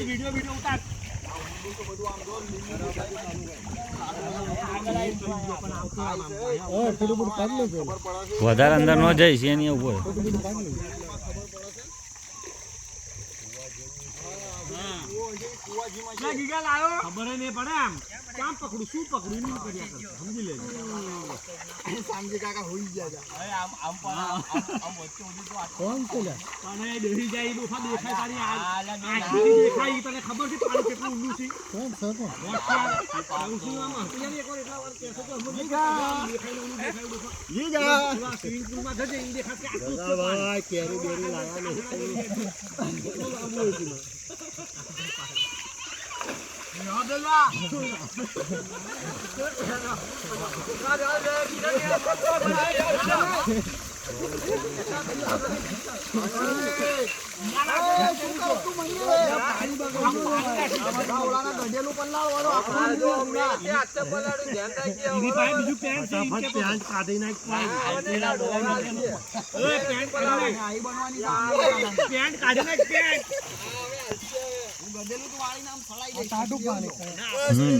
video ઉતાર વધારે અંદર ન જઈશ એની ઉપર ખબર નહીં પડે આમ કામ પકડું શું પકડું નહીં કર્યા કરતો સમજી લેજો સામજી કાકા હોઈ ગયા આમ કોણ છે તને દેહી જાય દોફા દેખાય તારી આખી દેખાય તને ખબર છે પાણી કેટલું ઊંડું છે કોણ છે કોણ આમાં હતિયાની એકવાર એટલા વાર કહેતો કે અમને દેખાય ઊંડું દેખાય દોફા ઈ જા સ્વિમિંગ પૂલમાં જજે ઈ દેખાય કે આટલું ભાઈ કેરી બેરી લાયા નહીં યાદલા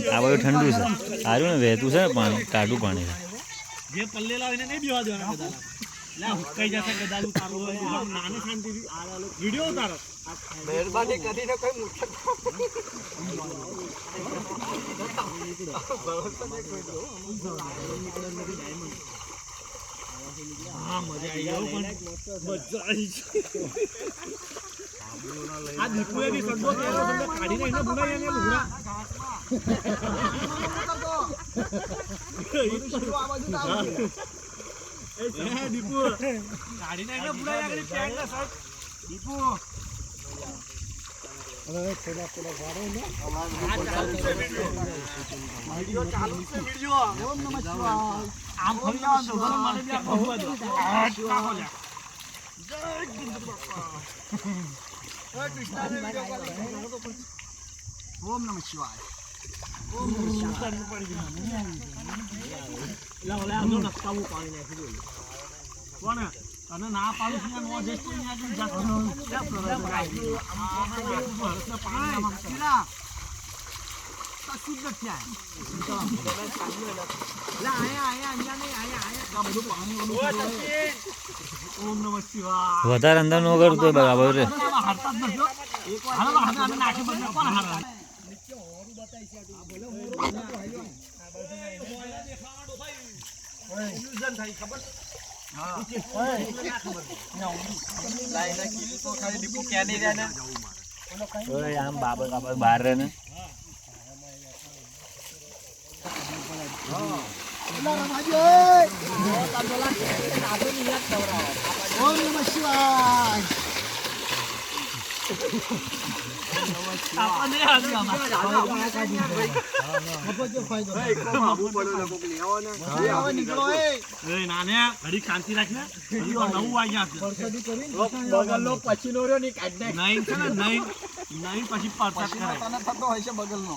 આ બધું ઠંડુ છે સારું ને વહેતું છે ને પાણી ટાઢું પાણી જે પલ્લેલા હોય ને નહીં બેવા દેવાના ગદાલા લા હુકાઈ જશે ગદાલું તારું હોય નાને શાંતિથી વિડિયો ઉતારો મહેરબાની કરીને કોઈ મુઠ્ઠ હા મજા આવી ગયો પણ મજા આવી આ દીપુએ બી સડો તેરો સડો કાઢીને એને ભૂલાઈ એને લુગડા એ દીપુ કાઢીને એને ભૂલાઈ આગળ પેન્ટ ના શર્ટ દીપુ હવે થોડા વાળો ને વિડિયો ચાલુ છે વિડિયો ઓમ નમઃ શિવાય આમ ફરી આવો તો મને બી આ ભગવા દો આ કાકો લે જય ગણપતિ બાપા ઓય કૃષ્ણ ઓમ નમઃ શિવાય ઓમ નમઃ શિવાય પડી ગયું લા આનો નકામું પાણી નાખી દો કોણ તને ના પાડું છે નો જેસ્ટ ને આજુ જાતો ક્યાં કરો ભારતના પાણી ના શુદ્ધ છે લા આયા અહીંયા નહીં આયા બધું પાણી ઓમ નમઃ શિવાય વધારે અંદર ન કરતો બરાબર રે હારતા જ નજો એકવાર હાલો અમે નાખી બંને કોણ હારા નીચે હોરું બતાઈ છે આ બોલે હોરું હાલ્યો આ બધું મોયા દેખાડો ભાઈ ઇલ્યુઝન થઈ ખબર હા ખબર લાઈના કીધું તો ખાલી દીપુ ક્યાં નહીં રહ્યા ને ઓય આમ બાબર બહાર રહે ને ઓમ નમઃ શિવાય આપા નહીં આવી નાને ઘડી શાંતિ રાખને નવું વાગ્યા છે બગલનો પછીનો રહ્યો ની કાઢ દે નહીં છે ને નહીં પછી પરસાદ કરાય તને થતો હોય છે બગલનો